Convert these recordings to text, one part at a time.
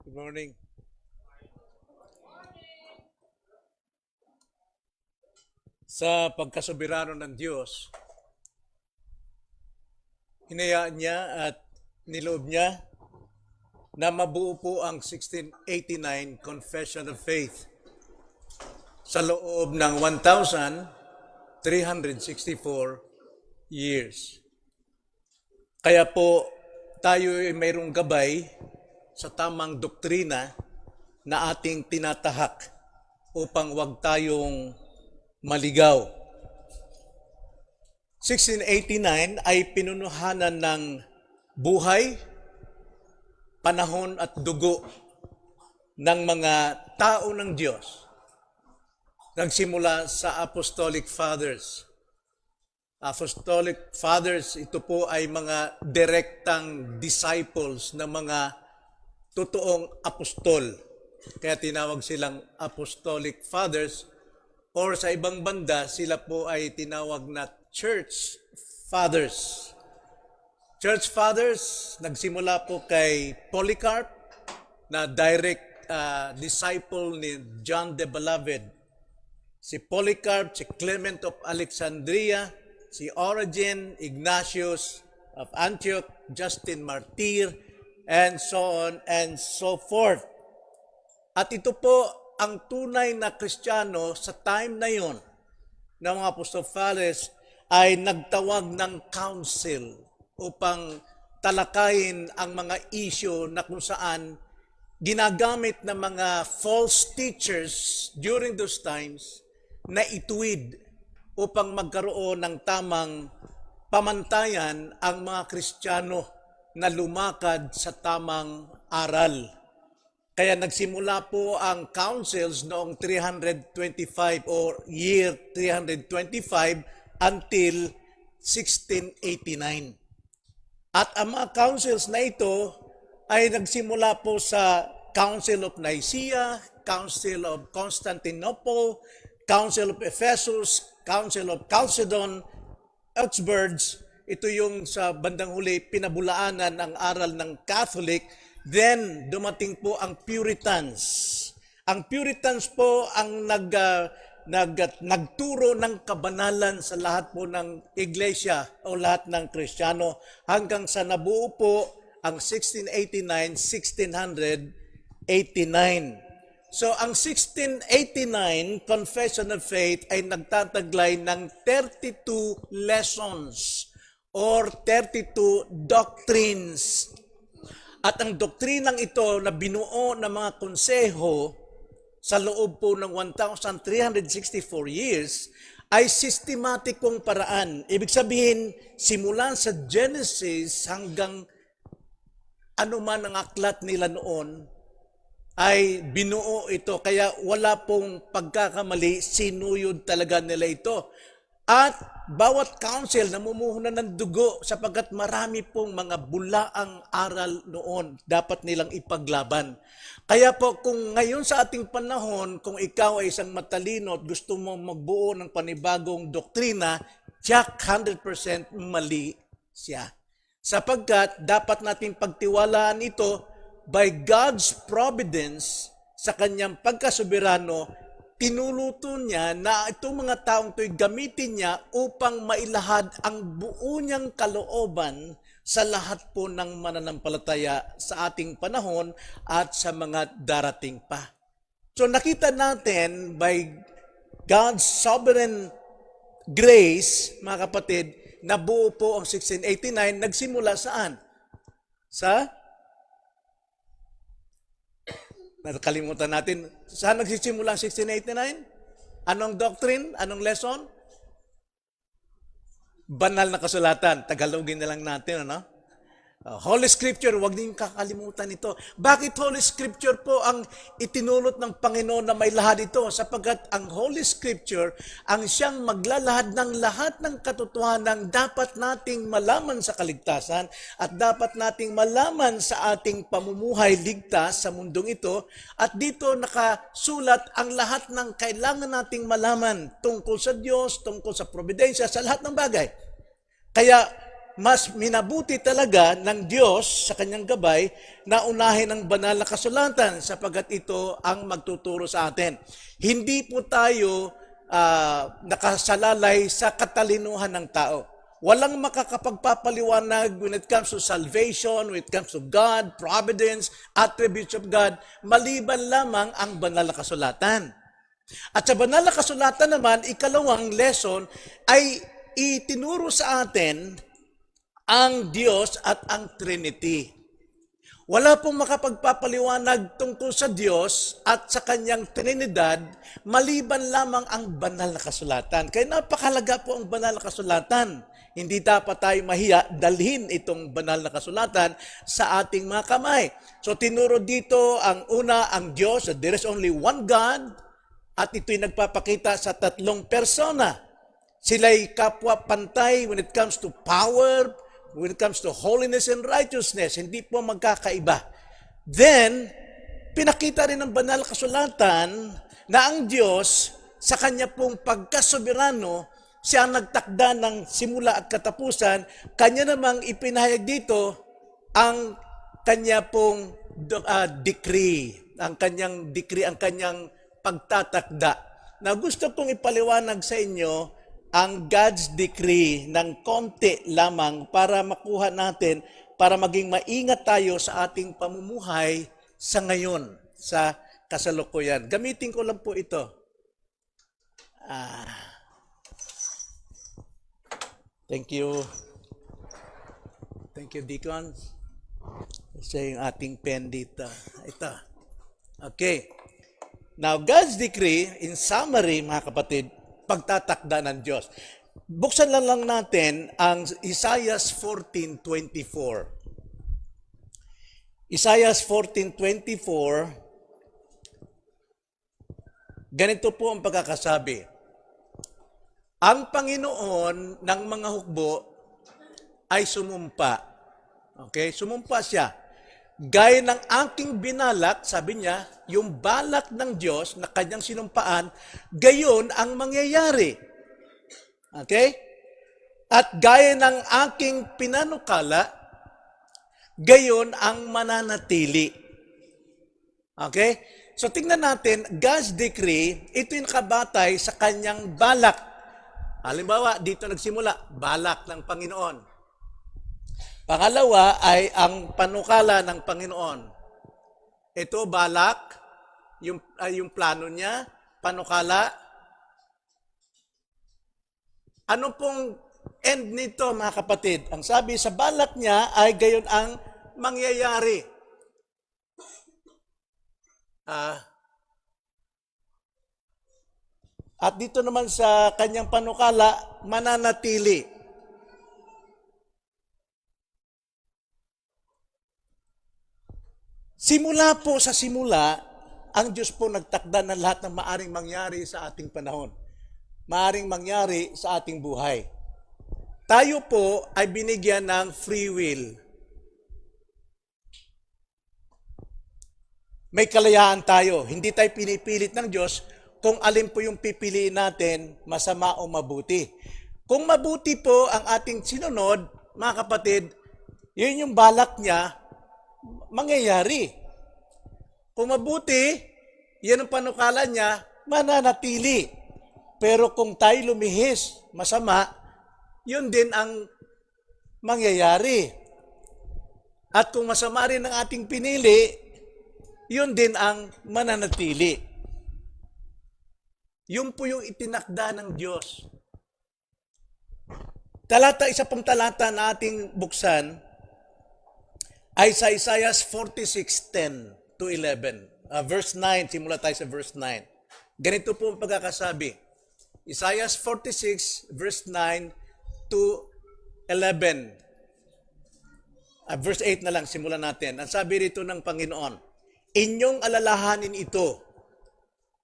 Good morning. Sa pagkasoberano ng Diyos, hinayaan niya at niloob niya na mabuo po ang 1689 Confession of Faith sa loob ng 1,364 years. Kaya po tayo ay mayroong gabay sa tamang doktrina na ating tinatahak upang wag tayong maligaw. 1689 ay pinunuhanan ng buhay, panahon at dugo ng mga tao ng Diyos. Nagsimula sa Apostolic Fathers. Apostolic Fathers, ito po ay mga direktang disciples ng mga totoong apostol. Kaya tinawag silang Apostolic Fathers, or sa ibang banda, sila po ay tinawag na Church Fathers. Church Fathers, nagsimula po kay Polycarp, na direct disciple ni John the Beloved. Si Polycarp, si Clement of Alexandria, si Origen, Ignatius of Antioch, Justin Martyr, and so on and so forth. At ito po ang tunay na Kristiyano sa time na yon ng mga Apostol Fathers ay nagtawag ng council upang talakayin ang mga issue na kung saan ginagamit ng mga false teachers during those times na ituwid upang magkaroon ng tamang pamantayan ang mga Kristiyano na lumakad sa tamang aral. Kaya nagsimula po ang councils noong 325 or year 325 until 1689. At ang mga councils na ito ay nagsimula po sa Council of Nicaea, Council of Constantinople, Council of Ephesus, Council of Chalcedon, Augsburg. Ito yung sa bandang huli pinabulaanan ang aral ng Catholic. Then dumating po ang Puritans. Ang Puritans po ang nagturo ng kabanalan sa lahat po ng iglesia o lahat ng Kristiyano hanggang sa nabuo po ang 1689, 1689. So ang 1689 Confession of Faith ay nagtataglay ng 32 lessons or 32 doctrines. At ang doktrinang ito na binuo ng mga konseho sa loob po ng 1,364 years ay sistematikong paraan. Ibig sabihin, simula sa Genesis hanggang anuman ang aklat nila noon, ay binuo ito. Kaya wala pong pagkakamali, sinuyod talaga nila ito. At bawat council namumuhunan ng dugo sapagkat marami pong mga bulaang aral noon dapat nilang ipaglaban. Kaya po kung ngayon sa ating panahon, kung ikaw ay isang matalino at gusto mo magbuo ng panibagong doktrina, tiyak 100% mali siya. Sapagkat dapat natin pagtiwalaan ito by God's providence sa kanyang pagkasoberano. Tinuluto niya na itong mga taong ito'y gamitin niya upang mailahad ang buo niyang kalooban sa lahat po ng mananampalataya sa ating panahon at sa mga darating pa. So nakita natin by God's sovereign grace, mga kapatid, na buo po ang 1689, nagsimula saan? Nakalimutan natin, saan nagsisimula ang 1689? Anong doctrine? Anong lesson? Banal na kasulatan. Tagalogin na lang natin, ano? Holy Scripture, huwag niyong kakalimutan ito. Bakit Holy Scripture po ang itinulot ng Panginoon na may lahad ito? Sapagkat ang Holy Scripture ang siyang maglalahad ng lahat ng katotohanan dapat nating malaman sa kaligtasan at dapat nating malaman sa ating pamumuhay ligtas sa mundong ito. At dito nakasulat ang lahat ng kailangan nating malaman tungkol sa Diyos, tungkol sa providensya, sa lahat ng bagay. Kaya mas minabuti talaga ng Diyos sa kanyang gabay na unahin ang banal na kasulatan sapagkat ito ang magtuturo sa atin. Hindi po tayo nakasalalay sa katalinuhan ng tao. Walang makakapagpapaliwanag when it comes to salvation, when it comes to God, providence, attributes of God, maliban lamang ang banal na kasulatan. At sa banal na kasulatan naman, ikalawang lesson ay itinuro sa atin ang Diyos at ang Trinity. Wala pong makapagpapaliwanag tungkol sa Diyos at sa kanyang Trinidad maliban lamang ang banal na kasulatan. Kaya napakalaga po ang banal na kasulatan. Hindi dapat tayo mahiya dalhin itong banal na kasulatan sa ating mga kamay. So tinuro dito ang una, ang Diyos, that there is only one God, at ito'y nagpapakita sa tatlong persona. Sila'y kapwa pantay when it comes to power, when it comes to holiness and righteousness. Hindi po magkakaiba. Then, pinakita rin ng banal na kasulatan na ang Diyos sa kanya pong pagkasoberano, siya ang nagtakda ng simula at katapusan, kanya namang ipinahayag dito ang kanya pong decree, ang kanyang pagtatakda. Na gusto kong ipaliwanag sa inyo ang God's decree ng konti lamang para makuha natin, para maging maingat tayo sa ating pamumuhay sa ngayon, sa kasalukuyan. Gamitin ko lang po ito. Thank you. Thank you, Deacon. Sa yung ating pen dito. Ito. Okay. Now, God's decree, in summary, mga kapatid, pagtatakda ng Diyos. Buksan lang natin ang Isaiah 14:24. Isaiah 14:24, ganito po ang pagkakasabi. Ang Panginoon ng mga hukbo ay sumumpa. Okay? Sumumpa siya. Gaya ng aking binalak, sabi niya, yung balak ng Diyos na kanyang sinumpaan, gayon ang mangyayari. Okay? At gaya ng aking pinanukala, gayon ang mananatili. Okay? So tingnan natin, God's decree, ito yung nakabatay sa kanyang balak. Halimbawa, dito nagsimula, balak ng Panginoon. Pangalawa ay ang panukala ng Panginoon. Ito, balak, yung plano niya, panukala. Ano pong end nito, mga kapatid? Ang sabi sa balak niya ay gayon ang mangyayari. At dito naman sa kanyang panukala, mananatili. Simula po sa simula, ang Diyos po nagtakda ng lahat ng maaring mangyari sa ating panahon. Maaring mangyari sa ating buhay. Tayo po ay binigyan ng free will. May kalayaan tayo. Hindi tayo pinipilit ng Diyos kung alin po yung pipiliin natin, masama o mabuti. Kung mabuti po ang ating sinunod, mga kapatid, yun yung balak niya, mangyayari. Kung mabuti, yan ang panukala niya, mananatili. Pero kung tayo lumihis, masama, yun din ang mangyayari. At kung masama rin ang ating pinili, yun din ang mananatili. Yun po yung itinakda ng Diyos. Isa pong talata na ating buksan ay sa Isaiah 46:10-11. Verse 9, simula tayo sa verse 9. Ganito po ang pagkakasabi. Isaiah 46, verse 9-11. Verse 8 na lang, simulan natin. Ang sabi rito ng Panginoon, inyong alalahanin ito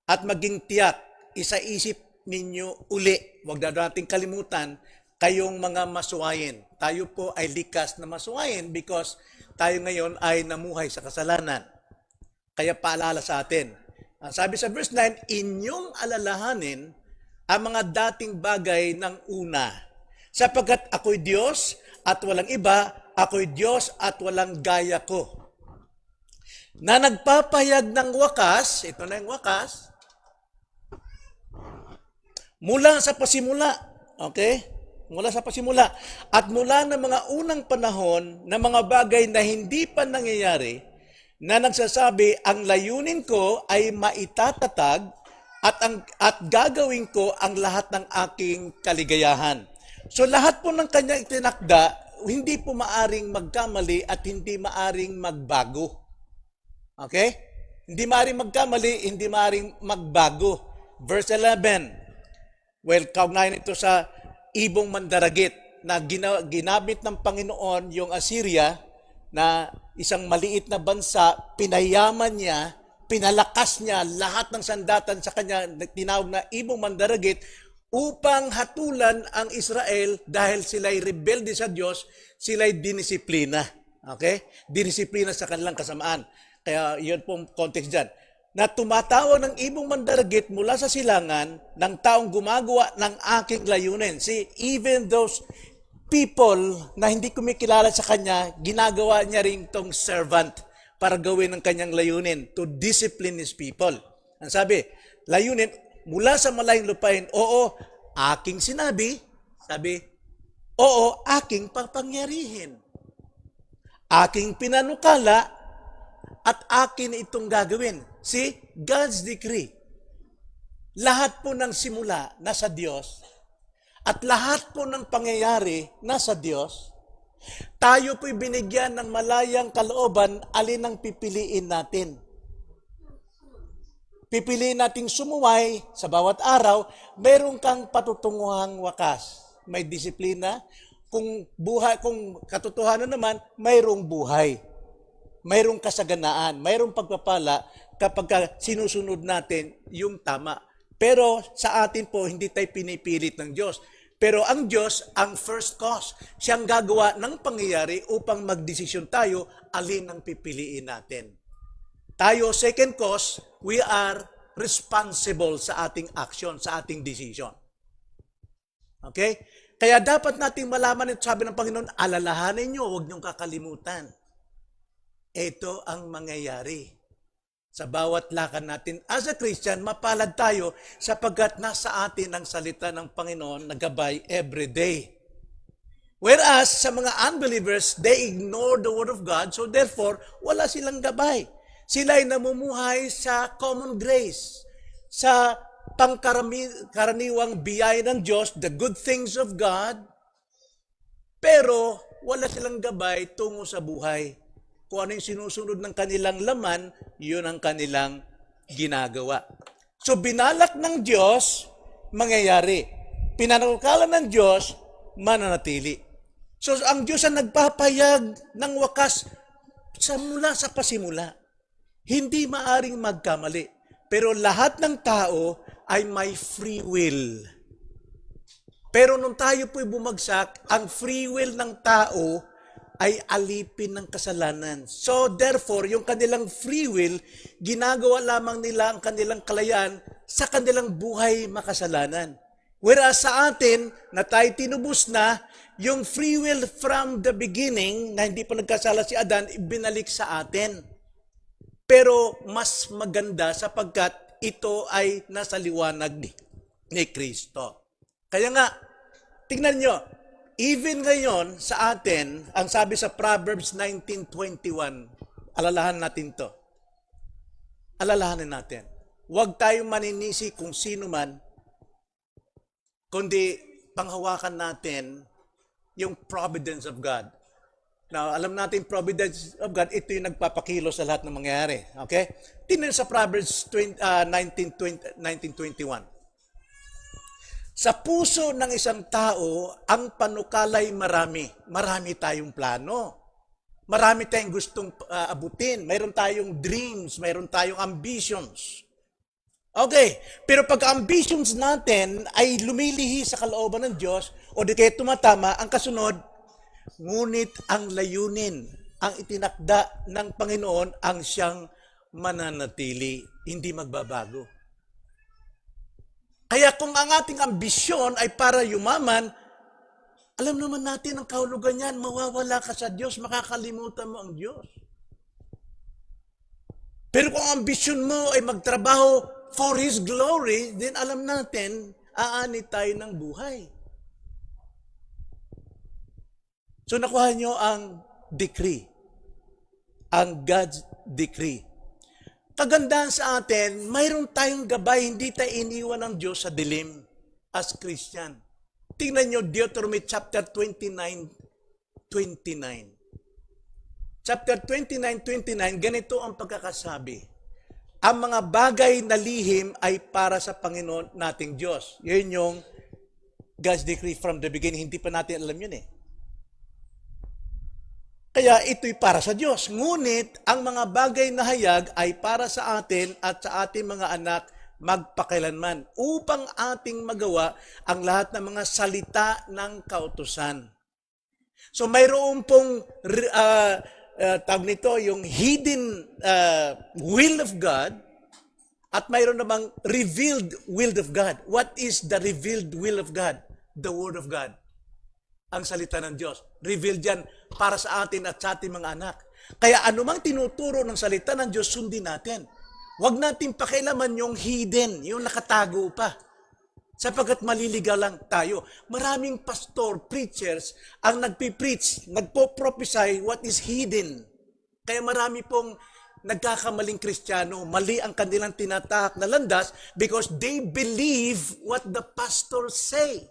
at maging tiyak, isa-isip ninyo uli. Huwag na natin kalimutan, kayong mga masuwayin. Tayo po ay likas na masuwayin because tayo ngayon ay namuhay sa kasalanan. Kaya paalala sa atin. Ang sabi sa verse 9, inyong alalahanin ang mga dating bagay ng una. Sapagkat ako'y Diyos at walang iba, ako'y Diyos at walang gaya ko. Na nagpapahayag ng wakas, ito na yung wakas, mula sa pasimula, okay? Mula sa pasimula. At mula ng mga unang panahon na mga bagay na hindi pa nangyayari, na nagsasabi, ang layunin ko ay maitatatag at gagawin ko ang lahat ng aking kaligayahan. So lahat po ng kanyang itinakda, hindi po maaring magkamali at hindi maaring magbago. Okay? Hindi maaring magkamali, hindi maaring magbago. Verse 11. Well, kaugnayan ito sa ibong mandaragit na ginamit ng Panginoon yung Assyria na isang maliit na bansa, pinayaman niya, pinalakas niya lahat ng sandatan sa kanya, tinawag na ibong mandaragit, upang hatulan ang Israel dahil sila'y rebelde sa Diyos, sila'y dinisiplina. Okay? Dinisiplina sa kanilang kasamaan. Kaya yun pong context dyan. Na tumatawag ng ibong mandaragit mula sa silangan ng taong gumagawa ng aking layunin. See, even those people na hindi kumikilala sa kanya, ginagawa niya rin tong servant para gawin ang kanyang layunin, to discipline his people. Ang sabi, layunin, mula sa malayong lupain, oo, aking sinabi, sabi, oo, aking papangyarihin. Aking pinanukala, at akin itong gagawin. See, God's decree. Lahat po ng simula nasa Diyos at lahat po ng pangyayari nasa Diyos. Tayo po'y binigyan ng malayang kalooban, alin ang pipiliin natin. Pipiliin nating sumuway sa bawat araw, meron kang patutunguhang wakas. May disiplina. Kung katotohanan naman, mayroong buhay. Mayroong kasaganaan, mayroong pagpapala kapag sinusunod natin yung tama. Pero sa atin po, hindi tayo pinipilit ng Diyos. Pero ang Diyos, ang first cause. Siyang gagawa ng pangyayari upang magdesisyon tayo, alin ang pipiliin natin. Tayo, second cause, we are responsible sa ating action, sa ating decision. Okay? Kaya dapat nating malaman ito, sabi ng Panginoon, alalahanin nyo, huwag nyong kakalimutan. Ito ang mangyayari. Sa bawat lakad natin as a Christian, mapalad tayo sapagkat nasa atin ang salita ng Panginoon na gabay every day. Whereas sa mga unbelievers, they ignore the Word of God, so therefore, wala silang gabay. Sila ay namumuhay sa common grace, sa pangkaraniwang biyaya ng Diyos, the good things of God, pero wala silang gabay tungo sa buhay. Kung ano yung sinusunod ng kanilang laman, yun ang kanilang ginagawa. So binalak ng Diyos, mangyayari. Pinanukala ng Diyos, mananatili. So ang Diyos ang nagpapayag ng wakas mula sa pasimula. Hindi maaring magkamali. Pero lahat ng tao ay may free will. Pero nung tayo po'y bumagsak, ang free will ng tao ay alipin ng kasalanan. So therefore, yung kanilang free will, ginagawa lamang nila ang kanilang kalayaan sa kanilang buhay makasalanan. Whereas sa atin, na tayo tinubos na, yung free will from the beginning, na hindi pa nagkasala si Adan, ibinalik sa atin. Pero mas maganda sapagkat ito ay nasa liwanag ni Kristo. Kaya nga, tingnan nyo, even ngayon sa atin, ang sabi sa Proverbs 19:21, alalahanin natin to. Alalahanin natin. Huwag tayong maninisi kung sino man, kundi panghawakan natin yung providence of God. Now, alam natin providence of God, ito yung nagpapakilo sa lahat ng mangyayari. Okay? Tingnan sa Proverbs 19:21. Sa puso ng isang tao, ang panukalay marami. Marami tayong plano. Marami tayong gustong abutin. Mayroon tayong dreams. Mayroon tayong ambitions. Okay, pero pag ambitions natin ay lumilihi sa kalooban ng Diyos o di kaya tumatama, ang kasunod, ngunit ang layunin, ang itinakda ng Panginoon ang siyang mananatili, hindi magbabago. Kaya kung ang ating ambisyon ay para yumaman, Alam naman natin ang kahulugan niyan, mawawala ka sa Diyos, makakalimutan mo ang Diyos. Pero kung ang ambisyon mo ay magtrabaho for His glory, then alam natin, aani tayo ng buhay. So nakuha nyo ang decree, ang God's decree. Kagandahan sa atin, mayroon tayong gabay, hindi tayo iniwan ng Diyos sa dilim as Christian. Tingnan nyo, Deuteronomy chapter 29:29. Chapter 29:29, ganito ang pagkakasabi. Ang mga bagay na lihim ay para sa Panginoon nating Diyos. Yun yung God's decree from the beginning. Hindi pa natin alam yun eh. Kaya ito'y para sa Diyos. Ngunit, ang mga bagay na hayag ay para sa atin at sa ating mga anak magpakailanman upang ating magawa ang lahat ng mga salita ng kautusan. So mayroon pong tawag nito yung hidden will of God at mayroon namang revealed will of God. What is the revealed will of God? The Word of God. Ang salita ng Diyos. Revealed yan para sa atin at sa ating mga anak. Kaya anumang tinuturo ng salita ng Diyos, sundin natin. Huwag natin pakialaman yung hidden, yung nakatago pa. Sapagkat maliligaw lang tayo. Maraming pastor, preachers, ang nagpipreach, nagpo-prophesy what is hidden. Kaya marami pong nagkakamaling Kristiyano, mali ang kanilang tinatahak na landas because they believe what the pastors say.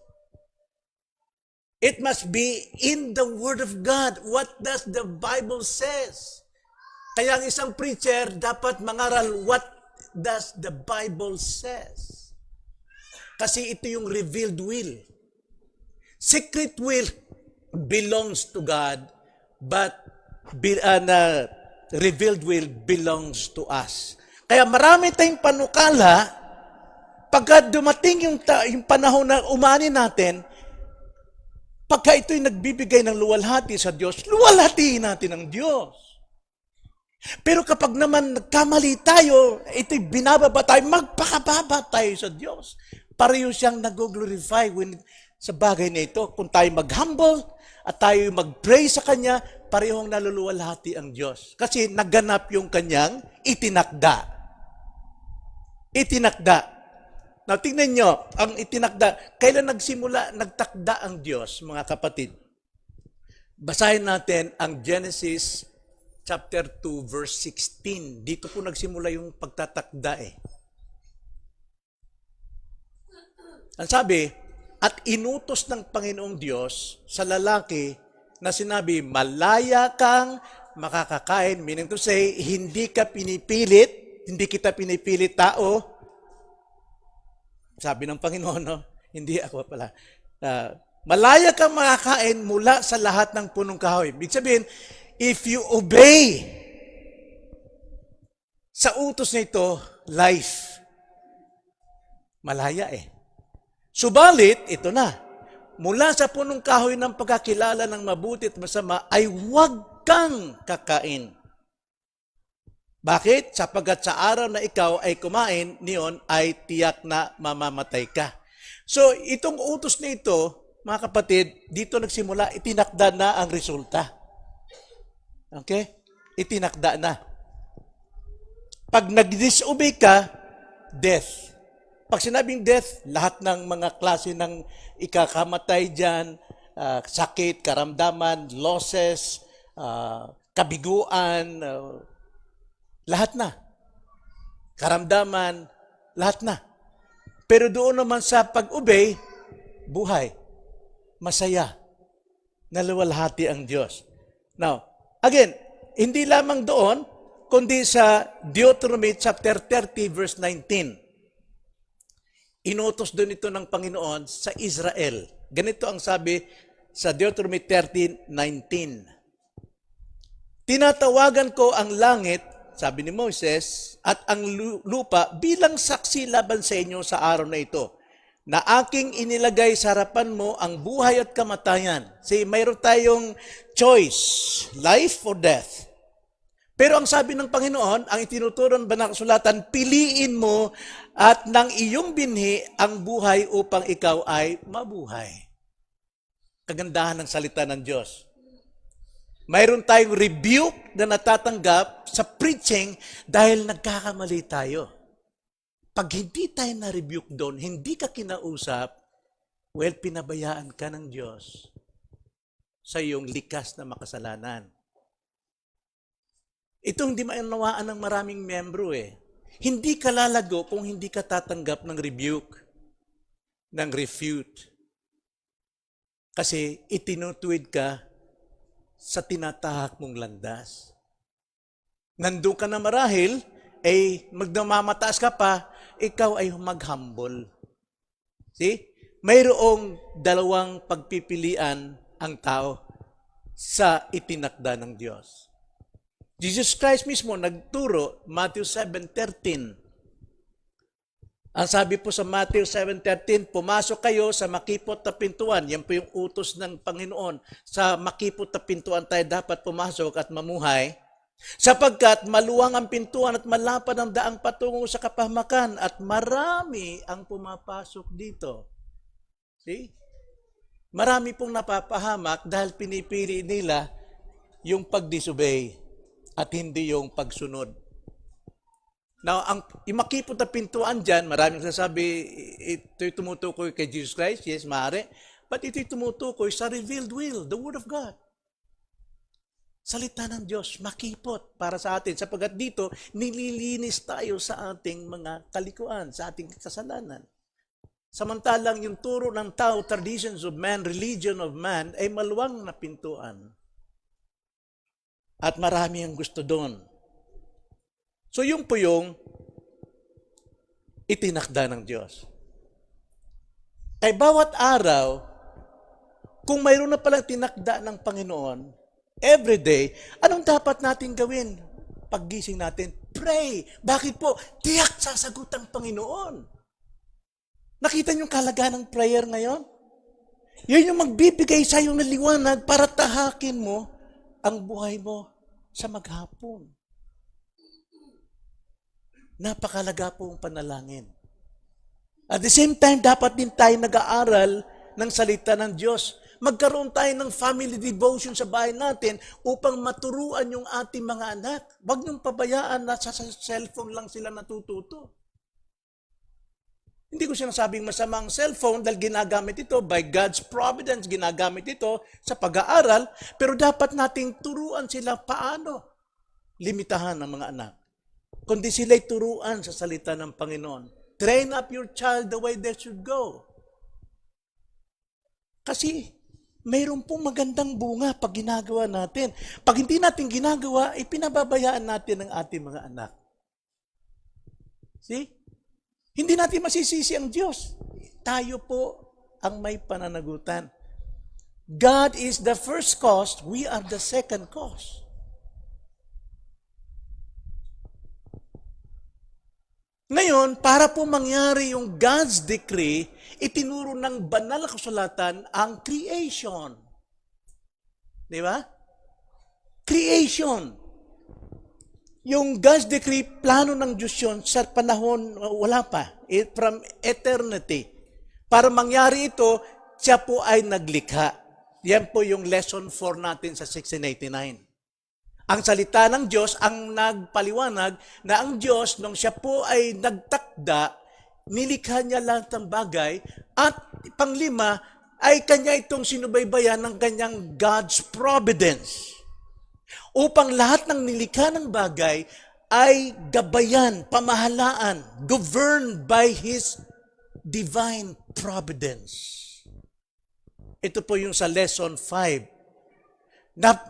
It must be in the Word of God. What does the Bible says? Kaya ang isang preacher dapat mangaral what does the Bible says. Kasi ito yung revealed will. Secret will belongs to God, but revealed will belongs to us. Kaya marami tayong panukala, pagka dumating yung panahon na umani natin, pagka ito'y nagbibigay ng luwalhati sa Diyos, luwalhatiin natin ang Diyos. Pero kapag naman nagkamali tayo, ito'y binababa tayo, magpakababa tayo sa Diyos. Pareho siyang nag-glorify sa bagay na ito. Kung tayo mag-humble at tayo mag-pray sa Kanya, parehong naluluwalhati ang Diyos. Kasi naganap yung Kanyang itinakda. Itinakda. Now, tingnan nyo, ang itinakda. Kailan nagtakda ang Diyos, mga kapatid? Basahin natin ang Genesis chapter 2, verse 16. Dito po nagsimula yung pagtatakda eh. Ang sabi, at inutos ng Panginoong Diyos sa lalaki na sinabi, malaya kang makakakain. Meaning to say, hindi ka pinipilit, hindi kita pinipilit tao. Sabi ng Panginoon, no? Hindi ako pala. Malaya kang makakain mula sa lahat ng punong kahoy. Ibig sabihin, if you obey sa utos na ito, life. Malaya eh. Subalit, ito na. Mula sa punong kahoy ng pagkakilala ng mabuti at masama, ay huwag kang kakain. Bakit? Sapagkat sa araw na ikaw ay kumain, niyon ay tiyak na mamamatay ka. So, itong utos na ito, mga kapatid, dito nagsimula, itinakda na ang resulta. Okay? Itinakda na. Pag nag-disobey ka, death. Pag sinabing death, lahat ng mga klase ng ikakamatay dyan, sakit, karamdaman, losses, kabiguan, lahat na. Karamdaman, lahat na. Pero doon naman sa pag-obey, buhay, masaya, naluwalhati ang Diyos. Now, again, hindi lamang doon, kundi sa Deuteronomy chapter 30, verse 19. Inutos doon ito ng Panginoon sa Israel. Ganito ang sabi sa Deuteronomy 30:19. Tinatawagan ko ang langit, sabi ni Moses, at ang lupa bilang saksi laban sa inyo sa araw na ito, na aking inilagay sa harapan mo ang buhay at kamatayan. See, mayroon tayong choice, life or death. Pero ang sabi ng Panginoon, ang itinuturo ng banal na kasulatan, piliin mo at ng iyong binhi ang buhay upang ikaw ay mabuhay. kagandahan ng salita ng Diyos. Mayroon tayong rebuke na natatanggap sa preaching dahil nagkakamali tayo. Pag hindi tayo na-rebuke doon, hindi ka kinausap, well, pinabayaan ka ng Diyos sa iyong likas na makasalanan. Ito hindi mainawaan ng maraming membro eh. Hindi ka lalago kung hindi ka tatanggap ng rebuke, ng refute. Kasi itinutuwid ka sa tinatahak mong landas. Nandun ka na marahil, magmamataas ka pa, ikaw ay mag-humble. See? Mayroong dalawang pagpipilian ang tao sa itinakda ng Diyos. Jesus Christ mismo nagturo, Matthew 7:13. Ang sabi po sa Matthew 7:13, pumasok kayo sa makipot na pintuan. Yan po yung utos ng Panginoon. Sa makipot na pintuan tayo dapat pumasok at mamuhay. Sapagkat maluwang ang pintuan at malapad ang daang patungo sa kapahamakan at marami ang pumapasok dito. See? Marami pong napapahamak dahil pinipili nila yung pag-disobey at hindi yung pagsunod. Now, ang makipot na pintuan dyan, maraming sasabi, ito'y tumutukoy kay Jesus Christ. Yes, maaari. But ito'y tumutukoy sa revealed will, the Word of God. Salita ng Diyos, makipot para sa atin. Sapagkat dito, nililinis tayo sa ating mga kalikuan, sa ating kasalanan. Samantalang yung turo ng tao, traditions of man, religion of man, ay maluwang na pintuan. At marami ang gusto doon. So yung po yung itinakda ng Diyos. Kay bawat araw, kung mayroon na palang tinakda ng Panginoon, every day, anong dapat natin gawin? Paggising natin, pray. Bakit po? Tiyak sasagot ang Panginoon. Nakita niyo yung kalagahan ng prayer ngayon? Yun yung magbibigay sa iyo ng liwanag para tahakin mo ang buhay mo sa maghapon. Napakalaga po ang panalangin. At the same time, dapat din tayo nag-aaral ng salita ng Diyos. Magkaroon tayo ng family devotion sa bahay natin upang maturuan yung ating mga anak. Huwag niyong pabayaan na sa cellphone lang sila natututo. Hindi ko sinasabing masama ang cellphone dahil ginagamit ito by God's providence, ginagamit ito sa pag-aaral, pero dapat nating turuan sila paano limitahan ang mga anak. Kundi sila'y turuan sa salita ng Panginoon. Train up your child the way they should go. Kasi mayroon pong magandang bunga pag ginagawa natin. Pag hindi natin ginagawa, pinababayaan natin ang ating mga anak. See? Hindi natin masisisi ang Diyos. Tayo po ang may pananagutan. God is the first cause, we are the second cause. Ngayon, para po mangyari yung God's decree, itinuro ng banal na kasulatan ang creation. Di ba? Creation. Yung God's decree, plano ng Diyos yun sa panahon, wala pa, from eternity. Para mangyari ito, siya po ay naglikha. Yan po yung lesson 4 natin sa 1689. Ang salita ng Diyos ang nagpaliwanag na ang Diyos, nung siya po ay nagtakda, nilikha niya lahat ng bagay, at panglima ay kanya itong sinubaybayan ng kanyang God's providence. Upang lahat ng nilikha ng bagay ay gabayan, pamahalaan, governed by His divine providence. Ito po yung sa lesson 5.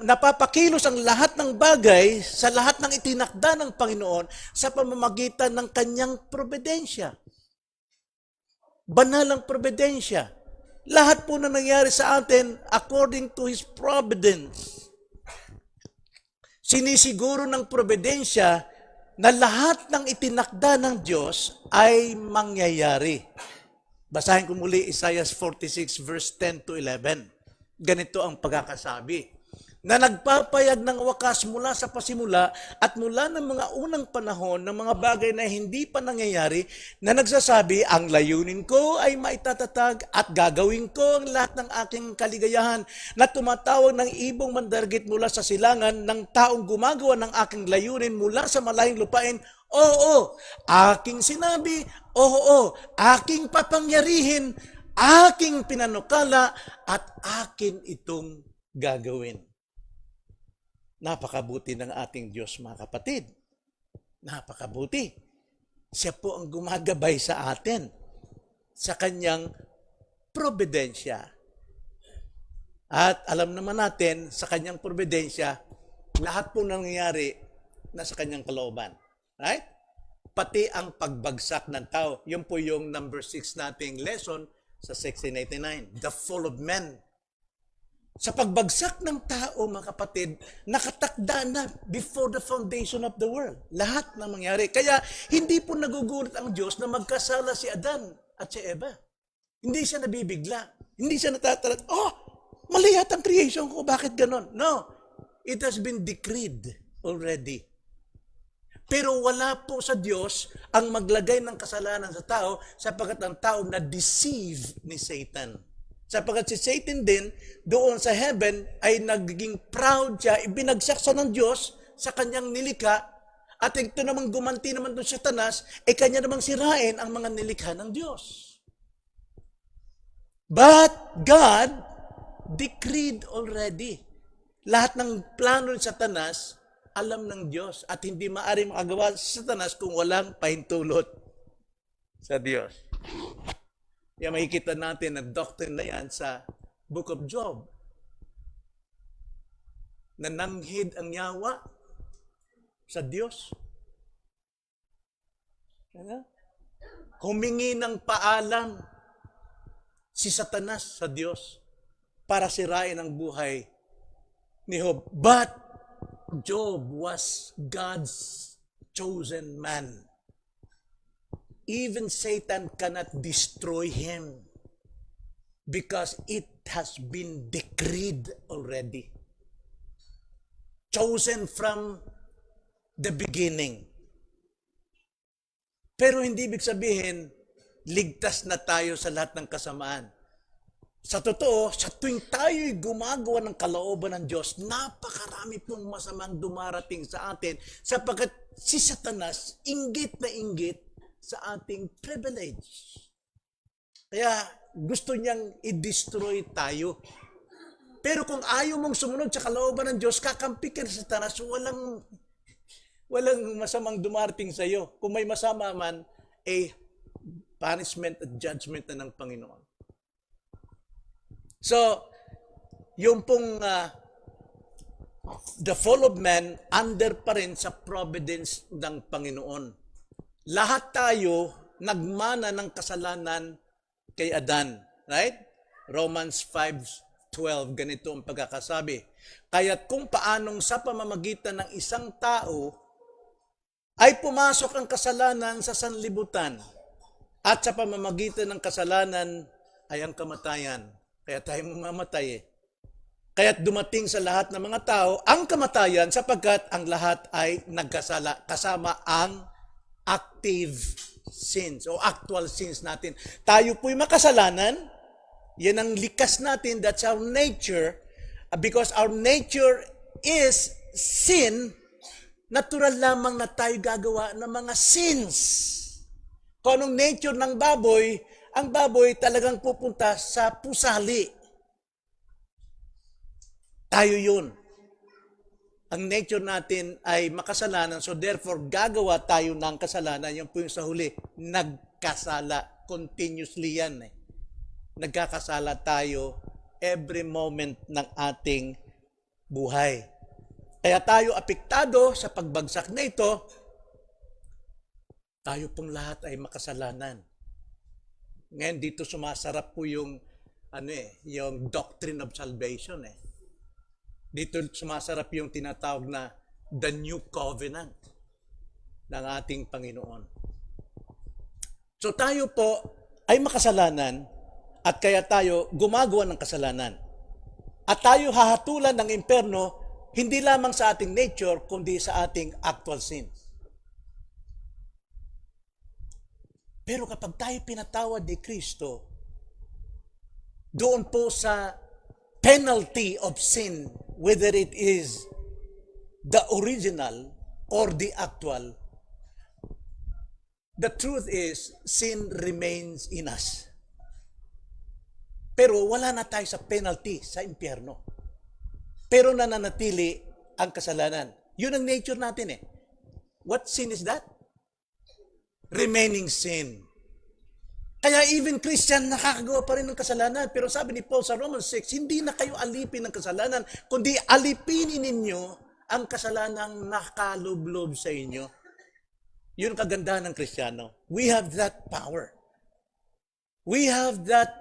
Napapakilos ang lahat ng bagay sa lahat ng itinakda ng Panginoon sa pamamagitan ng kanyang probidensya. Banal ang probidensya. Lahat po na nangyari sa atin according to His providence. Sinisiguro ng probidensya na lahat ng itinakda ng Diyos ay mangyayari. Basahin ko muli Isaiah 46 verse 10 to 11. Ganito ang pagkakasabi. na nagpapayag ng wakas mula sa pasimula at mula ng mga unang panahon ng mga bagay na hindi pa nangyayari, na nagsasabi, ang layunin ko ay maitatatag at gagawin ko ang lahat ng aking kaligayahan, na tumatawag ng ibong mandargit mula sa silangan ng taong gumagawa ng aking layunin mula sa malayong lupain. Oo, aking sinabi, oo, aking papangyarihin, aking pinanukala, at akin itong gagawin. Napakabuti ng ating Diyos, mga kapatid. Napakabuti. Siya po ang gumagabay sa atin sa kanyang probidensya. At alam naman natin, sa kanyang probidensya, lahat po nangyayari nasa kanyang kalooban. Right? Pati ang pagbagsak ng tao. Yun po yung number 6 nating lesson sa 1689. The fall of men. Sa pagbagsak ng tao, mga kapatid, nakatakda na before the foundation of the world. Lahat na mangyari. Kaya hindi po nagugulat ang Diyos na magkasala si Adan at si Eva. Hindi siya nabibigla. Hindi siya natatalat, mali yata ang creation ko, bakit ganon? No, it has been decreed already. Pero wala po sa Diyos ang maglagay ng kasalanan sa tao sapagkat ang tao na-deceive ni Satan. Sapagkat si Satan din, doon sa heaven, ay nagiging proud siya, ibinagsak siya ng Diyos sa kanyang nilikha, at ito naman gumanti naman doon sa Satanas, kanya namang sirain ang mga nilikha ng Diyos. But God decreed already. Lahat ng plano ng Satanas, alam ng Diyos, at hindi maaaring makagawa sa Satanas kung walang pahintulot sa Diyos. Kaya makikita natin ang doctrine na yan sa Book of Job. Nananghid ang yawa sa Diyos. Humingi ng paalam si Satanas sa Diyos para sirain ang buhay ni Job. But Job was God's chosen man. Even Satan cannot destroy him because it has been decreed already. Chosen from the beginning. Pero hindi ibig sabihin, ligtas na tayo sa lahat ng kasamaan. Sa totoo, sa tuwing tayo'y gumagawa ng kalooban ng Diyos, napakarami pong masamang dumarating sa atin sapagkat si Satanas, inggit na inggit sa ating privilege. Kaya gusto niyang i-destroy tayo. Pero kung ayaw mong sumunod sa kalooban ng Diyos, kakampi ka sa Satanas, walang masamang dumarating sa iyo. Kung may masama man, punishment at judgment na ng Panginoon. So, yung pong the fall of man, under pa rin sa providence ng Panginoon. Lahat tayo nagmana ng kasalanan kay Adan. Right? Romans 5:12, ganito ang pagkakasabi. Kaya't kung paanong sa pamamagitan ng isang tao ay pumasok ang kasalanan sa sanlibutan at sa pamamagitan ng kasalanan ay ang kamatayan. Kaya tayo mamamatay Kaya't dumating sa lahat ng mga tao ang kamatayan sapagkat ang lahat ay nagkasala kasama ang active sins o actual sins natin. Tayo po'y makasalanan. Yan ang likas natin. That's our nature. Because our nature is sin, natural lamang na tayo gagawa ng mga sins. Kung anong nature ng baboy, ang baboy talagang pupunta sa pusali. Tayo yun. Ang nature natin ay makasalanan, so therefore gagawa tayo ng kasalanan. Yan po yung sa huli, nagkasala. Continuously yan. Nagkakasala tayo every moment ng ating buhay. Kaya tayo apektado sa pagbagsak na ito, tayo pong lahat ay makasalanan. Ngayon dito sumasarap po yung yung doctrine of salvation Dito sumasarap yung tinatawag na the new covenant ng ating Panginoon. So tayo po ay makasalanan at kaya tayo gumagawa ng kasalanan. At tayo hahatulan ng impyerno, hindi lamang sa ating nature, kundi sa ating actual sin. Pero kapag tayo pinatawad ni Kristo, doon po sa penalty of sin, whether it is the original or the actual, the truth is, sin remains in us. Pero wala na tayo sa penalty, sa impyerno. Pero nananatili ang kasalanan. Yun ang nature natin eh. What sin is that? Remaining sin. Kaya even Christian, nakakagawa pa rin ng kasalanan. Pero sabi ni Paul sa Romans 6, hindi na kayo alipin ng kasalanan, kundi alipinin ninyo ang kasalanang nakalublob sa inyo. Yun ang kagandahan ng Kristiyano. We have that power. We have that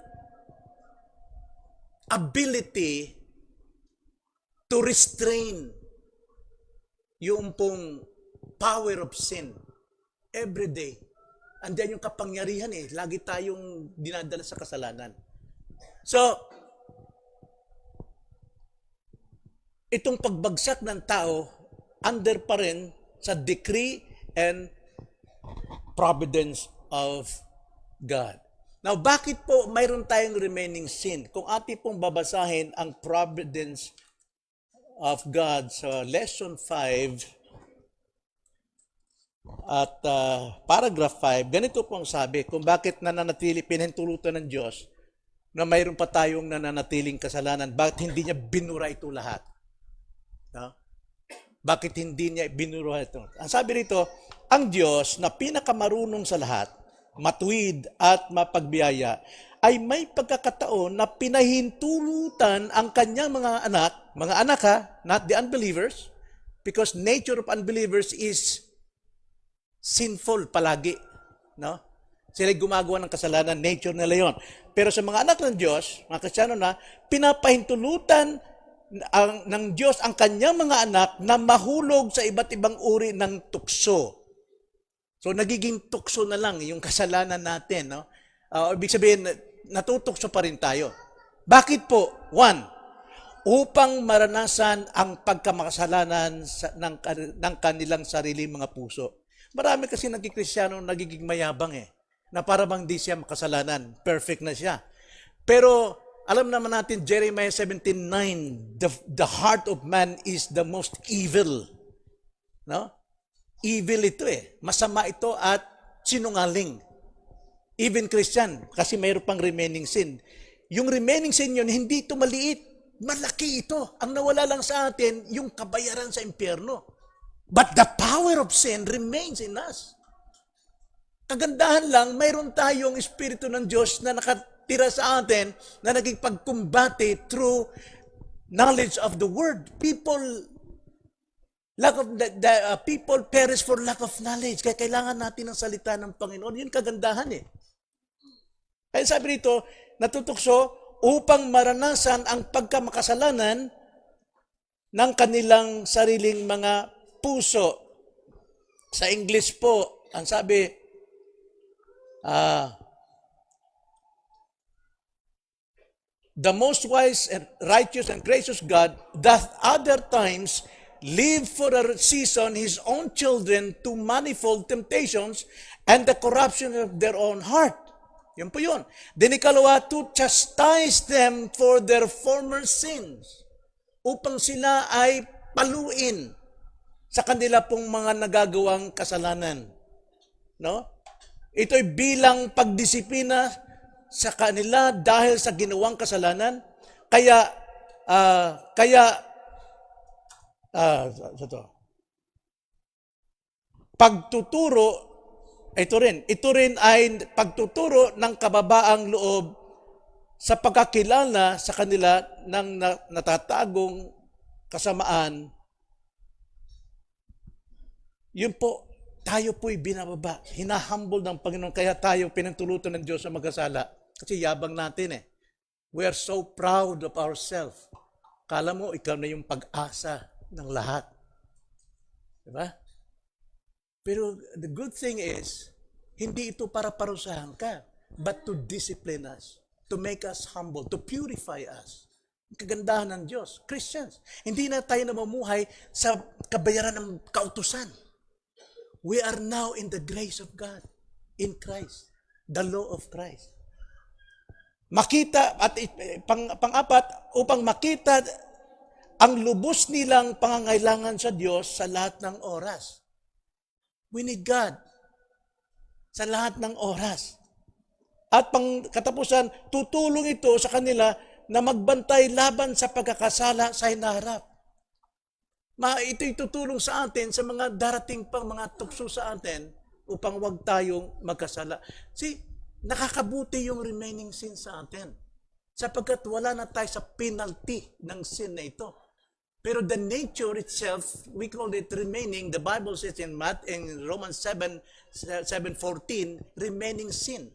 ability to restrain yung pong power of sin every day. Andiyan yung kapangyarihan eh. Lagi tayong dinadala sa kasalanan. So, itong pagbagsak ng tao, under pa rin sa decree and providence of God. Now, bakit po mayroon tayong remaining sin? Kung ating pong babasahin ang providence of God sa lesson 5 at paragraph 5, ganito po ang sabi kung bakit nananatili, pinahintulutan ng Diyos na mayroon pa tayong nananatiling kasalanan. Bakit hindi niya binura ito lahat? No? Bakit hindi niya binura ito? Ang sabi rito, ang Diyos na pinakamarunong sa lahat, matuwid at mapagbiyaya, ay may pagkakataon na pinahintulutan ang kanyang mga anak ha, not the unbelievers, because nature of unbelievers is sinful palagi. No? Sila gumagawa ng kasalanan, nature nila yon. Pero sa mga anak ng Diyos, mga Kristiyano na, pinapahintulutan ng Diyos ang kanyang mga anak na mahulog sa iba't ibang uri ng tukso. So, nagiging tukso na lang yung kasalanan natin. No? Ibig sabihin, natutukso pa rin tayo. Bakit po? One, upang maranasan ang pagkamakasalanan ng kanilang sariling mga puso. Marami kasi nagkikristyano nagiging mayabang eh, na para bang di siya makasalanan, perfect na siya. Pero alam naman natin, Jeremiah 17:9, the heart of man is the most evil. No? Evil ito eh. Masama ito at sinungaling. Even Christian, kasi mayroon pang remaining sin. Yung remaining sin yun, hindi ito maliit. Malaki ito. Ang nawala lang sa atin, yung kabayaran sa impyerno. But the power of sin remains in us. Kagandahan lang, mayroon tayong Espiritu ng Diyos na nakatira sa atin na naging pagkumbate through knowledge of the Word. People perish for lack of knowledge. Kaya kailangan natin ng salita ng Panginoon. Yun kagandahan eh. Kaya sabi rito, natutukso upang maranasan ang pagkamakasalanan ng kanilang sariling mga puso. Sa English po, ang sabi, the most wise and righteous and gracious God doth other times leave for a season his own children to manifold temptations and the corruption of their own heart. Yan po yun. Then ikalawa, to chastise them for their former sins, upang sila ay paluin sa kanila pong mga nagagawang kasalanan. No? Ito'y bilang pagdisiplina sa kanila dahil sa ginawang kasalanan. Kaya pagtuturo, ito rin ay pagtuturo ng kababaang loob sa pagkakilala sa kanila ng natatagong kasamaan. Yun po, tayo po'y binababa, hinahumble ng Panginoon, kaya tayo pinantulutan ng Diyos sa magkasala. Kasi yabang natin eh. We are so proud of ourselves. Kala mo, ikaw na yung pag-asa ng lahat. Diba? Pero the good thing is, hindi ito para parusahan ka, but to discipline us, to make us humble, to purify us. Kagandahan ng Diyos. Christians, hindi na tayo namumuhay sa kabayaran ng kautusan. We are now in the grace of God, in Christ, the law of Christ. Makita, at pang-apat, upang makita ang lubos nilang pangangailangan sa Diyos sa lahat ng oras. We need God sa lahat ng oras. At pang katapusan, tutulong ito sa kanila na magbantay laban sa pagkakasala sa hinaharap. Ito'y tutulong sa atin sa mga darating pang mga tukso sa atin upang wag tayong magkasala. See, nakakabuti yung remaining sin sa atin. Sapagkat wala na tayo sa penalty ng sin na ito. Pero the nature itself, we call it remaining. The Bible says in Romans 7:14, remaining sin.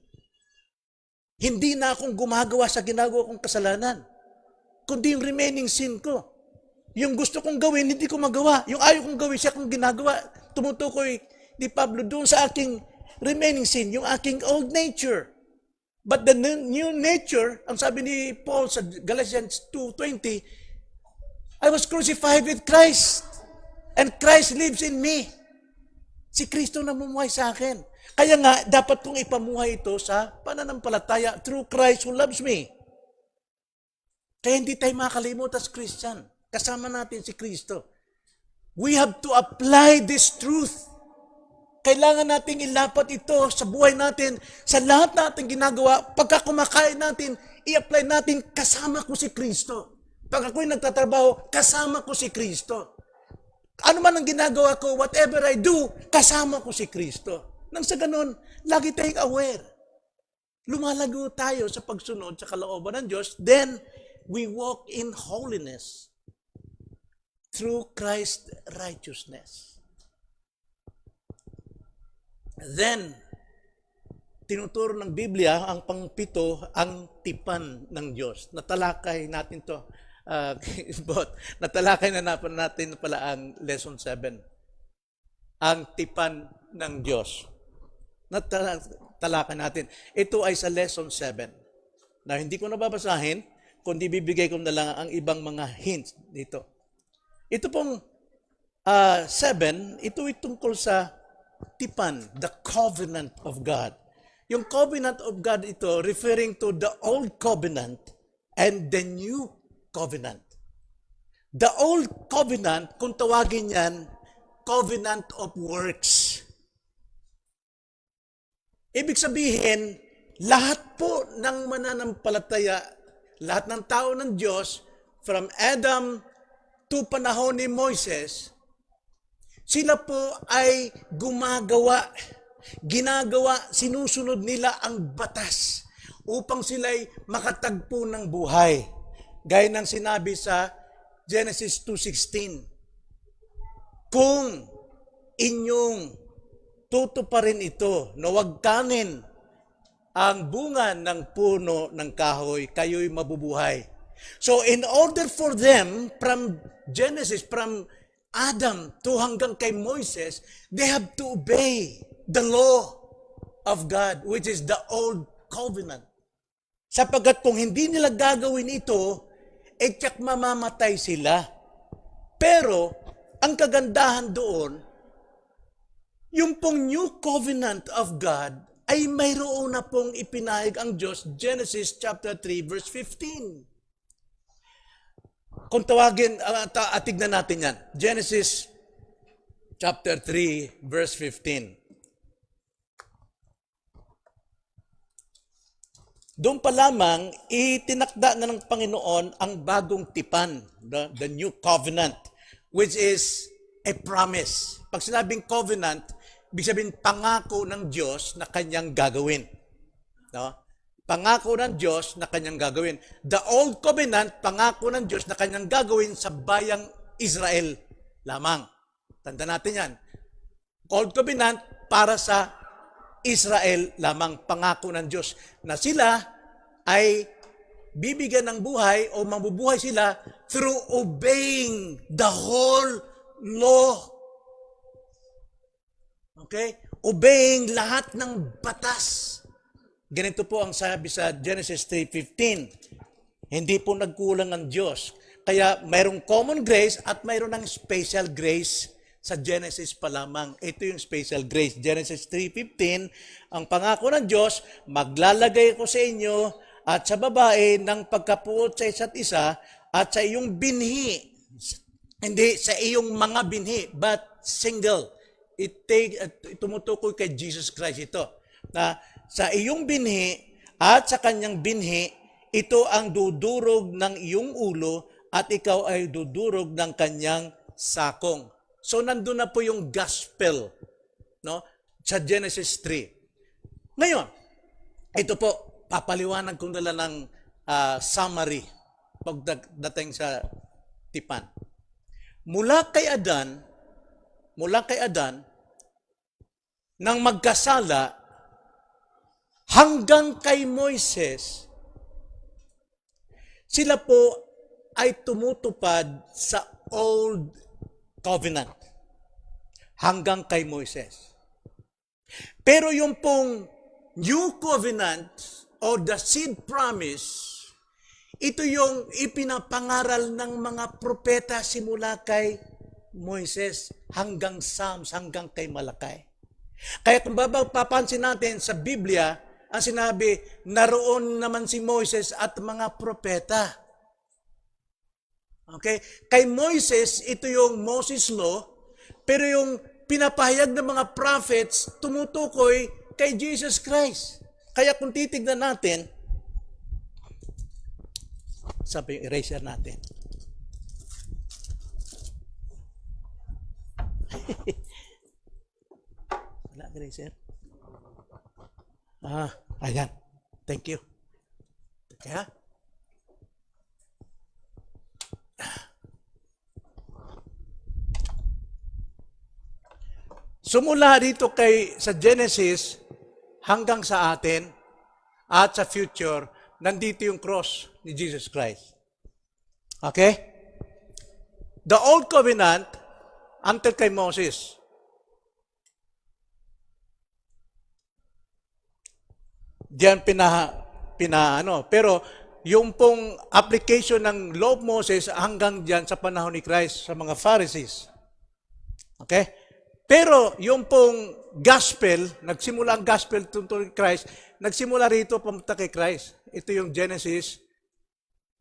Hindi na akong gumagawa sa ginagawa kong kasalanan, kundi yung remaining sin ko. Yung gusto kong gawin, hindi ko magawa. Yung ayaw kong gawin, siya kong ginagawa. Tumutukoy ni Pablo doon sa aking remaining sin, yung aking old nature. But the new nature, ang sabi ni Paul sa Galatians 2:20, I was crucified with Christ, and Christ lives in me. Si Kristo namumuhay sa akin. Kaya nga, dapat kong ipamuhay ito sa pananampalataya through Christ who loves me. Kaya hindi tayo makakalimot as Christian. Kasama natin si Kristo. We have to apply this truth. Kailangan nating ilapat ito sa buhay natin, sa lahat natin ginagawa. Pagka kumakain natin, i-apply natin, kasama ko si Kristo. Pag ako'y nagtatrabaho, kasama ko si Kristo. Ano man ang ginagawa ko, whatever I do, kasama ko si Kristo. Nang sa ganun, lagi tayong aware. Lumalago tayo sa pagsunod sa kalooban ng Diyos, then we walk in holiness through Christ's righteousness. Then, tinuturo ng Biblia, ang pangpito, ang tipan ng Diyos. Natalakay natin to. Natalakay na natin pala ang lesson 7. Ang tipan ng Diyos. Natalakay natin. Ito ay sa lesson 7. Na hindi ko nababasahin, kundi bibigay ko na lang ang ibang mga hints dito. Ito pong 7, ito ay tungkol sa tipan, the covenant of God. Yung covenant of God ito, referring to the old covenant and the new covenant. The old covenant, kung tawagin yan, covenant of works. Ibig sabihin, lahat po ng mananampalataya, lahat ng tao ng Diyos, from Adam to panahon ni Moises, sila po ay ginagawa, sinusunod nila ang batas upang sila'y makatagpo ng buhay. Gaya ng sinabi sa Genesis 2:16, kung inyong tutuparin ito, na huwag kanin ang bunga ng puno ng kahoy, kayo'y mabubuhay. So in order for them, from Genesis, from Adam to hanggang kay Moises, they have to obey the law of God, which is the old covenant. Sapagkat kung hindi nila gagawin ito, tiyak mamamatay sila. Pero, ang kagandahan doon, yung pong new covenant of God ay mayroon na pong ipinahayag ang Diyos, Genesis chapter 3 verse 15. Kung tawagin, tignan natin yan. Genesis chapter 3 verse 15. Doon pa lamang, itinakda na ng Panginoon ang bagong tipan, the new covenant, which is a promise. Pag sinabing covenant, ibig sabihin pangako ng Diyos na kanyang gagawin. No? Pangako ng Diyos na kanyang gagawin. The old covenant, pangako ng Diyos na kanyang gagawin sa bayang Israel lamang. Tanda natin yan. Old covenant para sa Israel lamang, pangako ng Diyos na sila ay bibigyan ng buhay o mabubuhay sila through obeying the whole law. Okay? Obeying lahat ng batas. Ganito po ang sabi sa Genesis 3:15. Hindi po nagkulang ang Diyos. Kaya mayroong common grace at mayroon ng special grace sa Genesis pa lamang. Ito yung special grace. Genesis 3:15, ang pangako ng Diyos, maglalagay ko sa inyo at sa babae ng pagkapuot sa isa't isa at sa iyong binhi. Hindi sa iyong mga binhi, but single. Tumutukoy kay Jesus Christ ito. Na sa iyong binhi at sa kanyang binhi, ito ang dudurog ng iyong ulo at ikaw ay dudurog ng kanyang sakong. So nandun na po yung gospel, no? Sa Genesis 3. Ngayon, ito po, papaliwanag ko nila ng summary pagdating sa tipan. Mula kay Adan, nang magkasala, hanggang kay Moises, sila po ay tumutupad sa Old Covenant. Hanggang kay Moises. Pero yung pong New Covenant or the seed promise, ito yung ipinapangaral ng mga propeta simula kay Moises hanggang Psalms, hanggang kay Malakay. Kaya kung papansin natin sa Biblia, ang sinabi, naroon naman si Moises at mga propeta. Okay? Kay Moises, ito yung Moses Law, pero yung pinapahayag ng mga prophets, tumutukoy kay Jesus Christ. Kaya kung titignan natin, sabi yung eraser natin. Wala eraser? Ayan. Thank you. Kaya, sumula dito sa Genesis hanggang sa atin at sa future, nandito yung cross ni Jesus Christ. Okay? The Old Covenant until kay Moses. Diyan pero yung pong application ng Law of Moses hanggang diyan sa panahon ni Christ sa mga Pharisees. Okay? Pero yung pong gospel, nagsimula ang gospel tungkol kay Christ, nagsimula rito pamunta kay Christ. Ito yung Genesis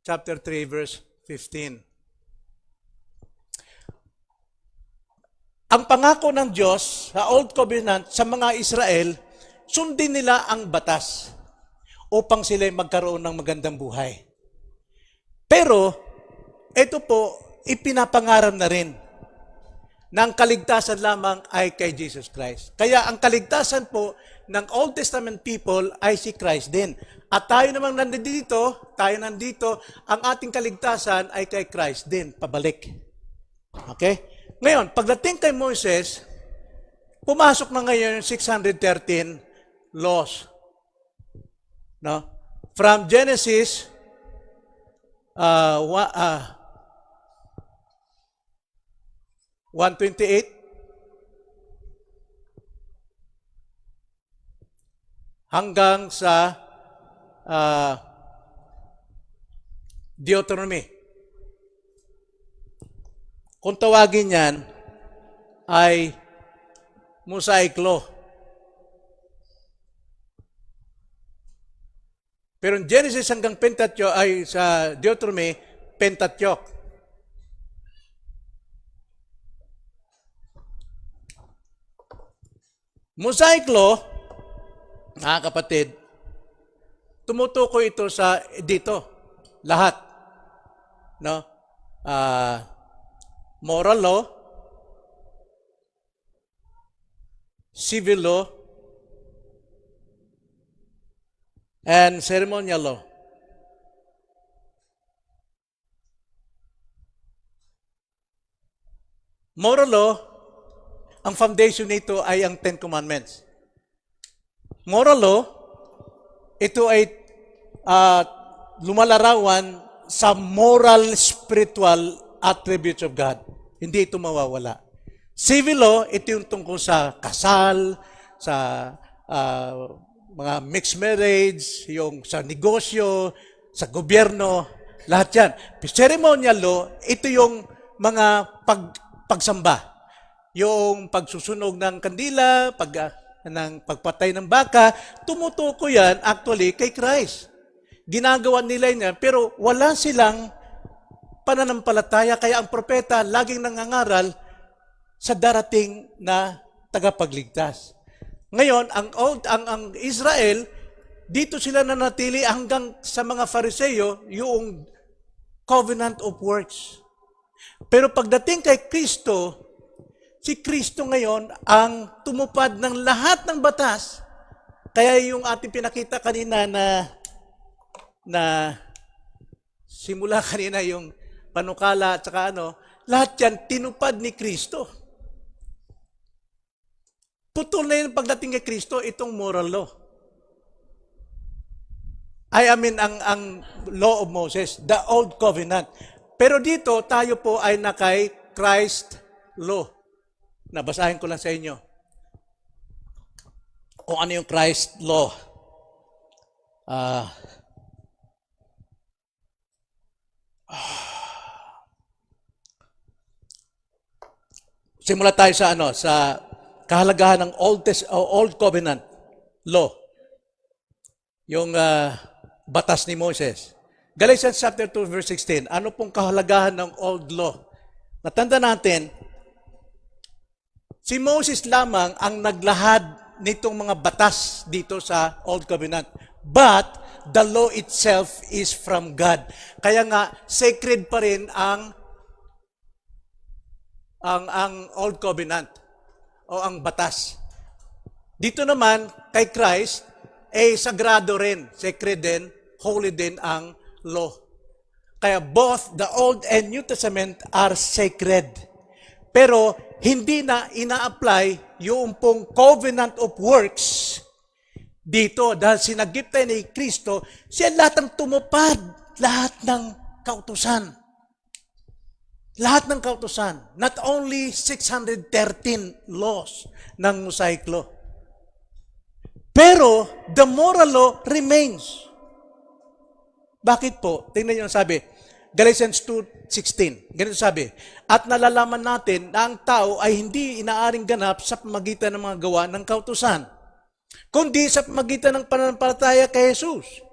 chapter 3 verse 15. Ang pangako ng Diyos sa Old Covenant sa mga Israel, sundin nila ang batas upang sila magkaroon ng magandang buhay. Pero, ito po, ipinapangarap na rin na ang kaligtasan lamang ay kay Jesus Christ. Kaya ang kaligtasan po ng Old Testament people ay si Christ din. At tayo namang nandito, ang ating kaligtasan ay kay Christ din, pabalik. Okay? Ngayon, pagdating kay Moses, pumasok na ngayon yung 613 laws. No? From Genesis 1:28 hanggang sa Deuteronomy. Kung tawagin yan ay Mosaic Law. Pero in Genesis hanggang Pentateuch ay sa Deuteronomy, Pentateuch. Mosaic Law, mga kapatid, tumutukoy ito sa dito, lahat. No? Moral law, civil law, and ceremonial law. Moral law, ang foundation nito ay ang Ten Commandments. Moral law, ito ay lumalarawan sa moral, spiritual attributes of God. Hindi ito mawawala. Civil law, ito yung tungkol sa kasal, sa mga mixed marriage, yung sa negosyo, sa gobyerno, Lahat yan. Ceremonial law, ito yung mga pagsamba. Yung pagsusunog ng kandila, ng pagpatay ng baka, tumutuko yan actually kay Christ. Ginagawa nila yan, pero wala silang pananampalataya, kaya ang propeta laging nangangaral sa darating na tagapagligtas. Ngayon, ang Israel, dito sila nanatili hanggang sa mga Fariseo, yung covenant of works. Pero pagdating kay Kristo, si Kristo ngayon ang tumupad ng lahat ng batas. Kaya yung ating pinakita kanina na simula kanina yung panukala at saka lahat yan tinupad ni Kristo. Putol na yun pagdating kay Kristo, itong moral law. Ang law of Moses, the old covenant. Pero dito, tayo po ay nakay Christ law. Nabasahin ko lang sa inyo. Kung ano yung Christ law. Simula tayo sa kahalagahan ng Old Covenant law. Yung batas ni Moses. Galatians chapter 2 verse 16. Ano pong kahalagahan ng old law? Natanda natin, si Moses lamang ang naglahad nitong mga batas dito sa Old Covenant. But the law itself is from God. Kaya nga, sacred pa rin ang Old Covenant o ang batas. Dito naman, kay Christ, sagrado rin, sacred din, holy din ang law. Kaya both the Old and New Testament are sacred. Pero hindi na ina-apply yung pong covenant of works dito dahil sinagip tayo ni Kristo, siya lahat ang tumupad, lahat ng kautusan. Lahat ng kautusan. Not only 613 laws ng Mosaic Law. Pero the moral law remains. Bakit po? Tingnan niyo ang sabi. Galatians 2:16. Ganito sabi, at nalalaman natin na ang tao ay hindi inaaring ganap sa pamagitan ng mga gawa ng kautusan, kundi sa pamagitan ng pananampalataya kay Jesus.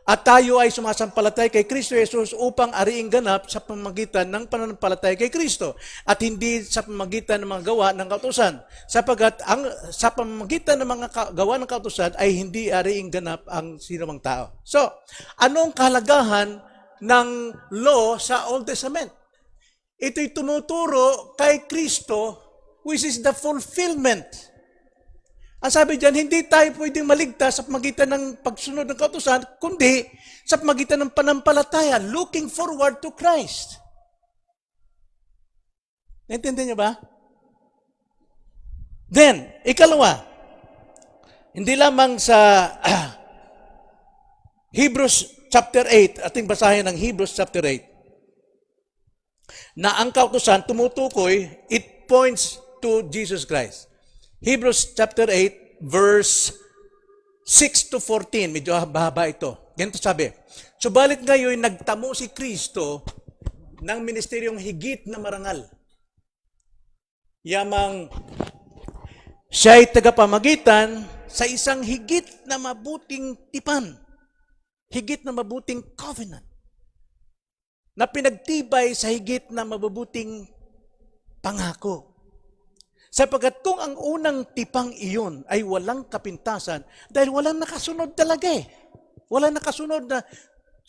At tayo ay sumasampalataya kay Kristo Jesus upang ariing ganap sa pamamagitan ng pananampalataya kay Kristo at hindi sa pamamagitan ng mga gawa ng kautusan. Sapagkat sa pamamagitan ng mga gawa ng kautusan ay hindi ariing ganap ang sinumang tao. So, anong kahalagahan ng law sa Old Testament? Ito'y tumuturo kay Kristo, which is the fulfillment. Ang sabi diyan, hindi tayo pwedeng maligtas sa pamagitan ng pagsunod ng kautusan, kundi sa pamagitan ng panampalataya, looking forward to Christ. Naintindihan niyo ba? Then, ikalawa, hindi lamang sa Hebrews chapter 8, ating basahin ng Hebrews chapter 8, na ang kautusan tumutukoy, it points to Jesus Christ. Hebrews chapter 8, verse 6 to 14. Medyo haba ito. Ganito sabi, subalit ngayon nagtamo si Kristo ng ministeryong higit na marangal. Yamang siya'y tagapamagitan sa isang higit na mabuting tipan. Higit na mabuting covenant. Na pinagtibay sa higit na mabubuting pangako. Sapagkat kung ang unang tipang iyon ay walang kapintasan, dahil walang nakasunod talaga Walang nakasunod na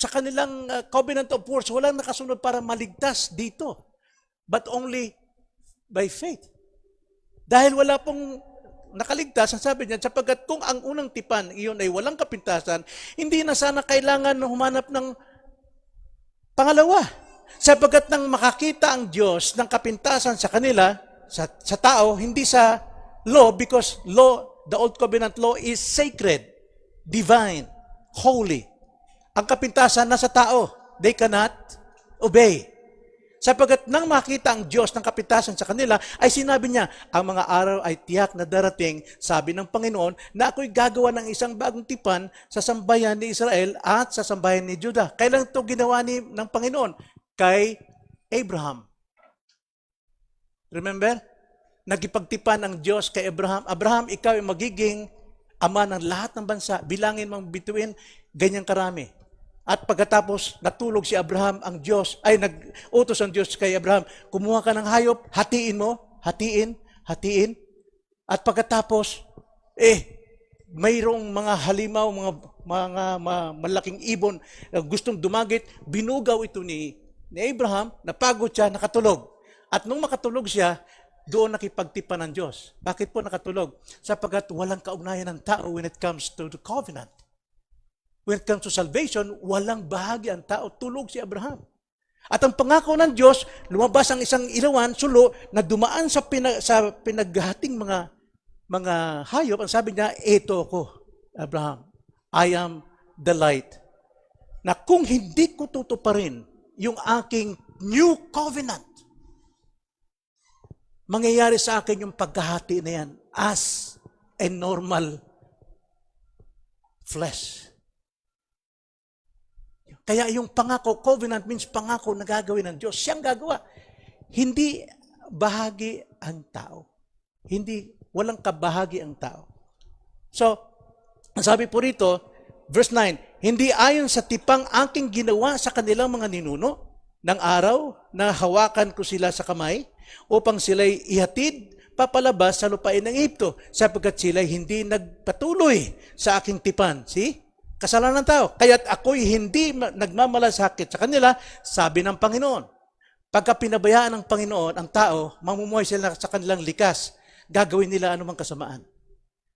sa kanilang covenant of works, walang nakasunod para maligtas dito. But only by faith. Dahil wala pong nakaligtas, ang sabi niya, sapagkat kung ang unang tipan iyon ay walang kapintasan, hindi na sana kailangan humanap ng pangalawa. Sapagkat nang makakita ang Diyos ng kapintasan sa kanila, sa tao, hindi sa law, because law, the Old Covenant law is sacred, divine, holy. Ang kapintasan nasa tao. They cannot obey. Sapagkat nang makita ang Diyos ng kapitasan sa kanila, ay sinabi niya, ang mga araw ay tiyak na darating, sabi ng Panginoon, na ako'y gagawa ng isang bagong tipan sa sambayan ni Israel at sa sambayan ni Judah. Kailan ito ginawa ng Panginoon? Kay Abraham. Remember? Nagipagtipan ang Diyos kay Abraham. Abraham, ikaw ay magiging ama ng lahat ng bansa. Bilangin mong bituin, ganyang karami. At pagkatapos natulog si Abraham, ang Diyos, ay nag-utos ang Diyos kay Abraham, kumuha ka ng hayop, hatiin mo, hatiin. At pagkatapos, mayroong mga halimaw, mga malaking ibon na gustong dumagit, binugaw ito ni Abraham, napagod siya, nakatulog. At nung makatulog siya, doon nakipagtipan ng Diyos. Bakit po nakatulog? Sapagkat walang kaugnayan ng tao when it comes to the covenant. When it comes to salvation, walang bahagi ang tao. Tulog si Abraham. At ang pangako ng Diyos, lumabas ang isang ilawan, sulo, na dumaan sa pinaghahating mga hayop. Ang sabi niya, ito ako, Abraham. I am the light. Na kung hindi ko tutuparin yung aking new covenant, mangyayari sa akin yung pagkahati na yan as a normal flesh. Kaya yung pangako, covenant means pangako na gagawin ng Diyos. Siyang gagawa. Hindi bahagi ang tao. Walang kabahagi ang tao. So, ang sabi po rito, verse 9, hindi ayon sa tipang aking ginawa sa kanilang mga ninuno ng araw na hawakan ko sila sa kamay upang sila'y ihatid papalabas sa lupain ng Egypto sapagkat sila'y hindi nagpatuloy sa aking tipan. See? Kasalanan ng tao. Kaya't ako'y hindi nagmamalasakit sa kanila, sabi ng Panginoon. Pagka pinabayaan ng Panginoon ang tao, mamumuhay sila sa kanilang likas, gagawin nila anumang kasamaan.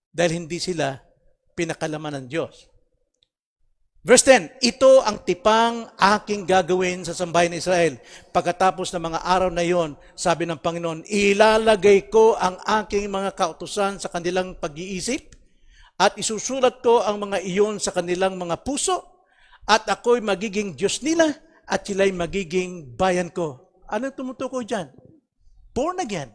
Dahil hindi sila pinakalaman ng Diyos. Verse 10, ito ang tipang aking gagawin sa sambayan ng Israel. Pagkatapos ng mga araw na iyon, sabi ng Panginoon, ilalagay ko ang aking mga kautusan sa kanilang pag-iisip at isusulat ko ang mga iyon sa kanilang mga puso at ako'y magiging Diyos nila at sila'y magiging bayan ko. Ano tumutukoy dyan? Born again.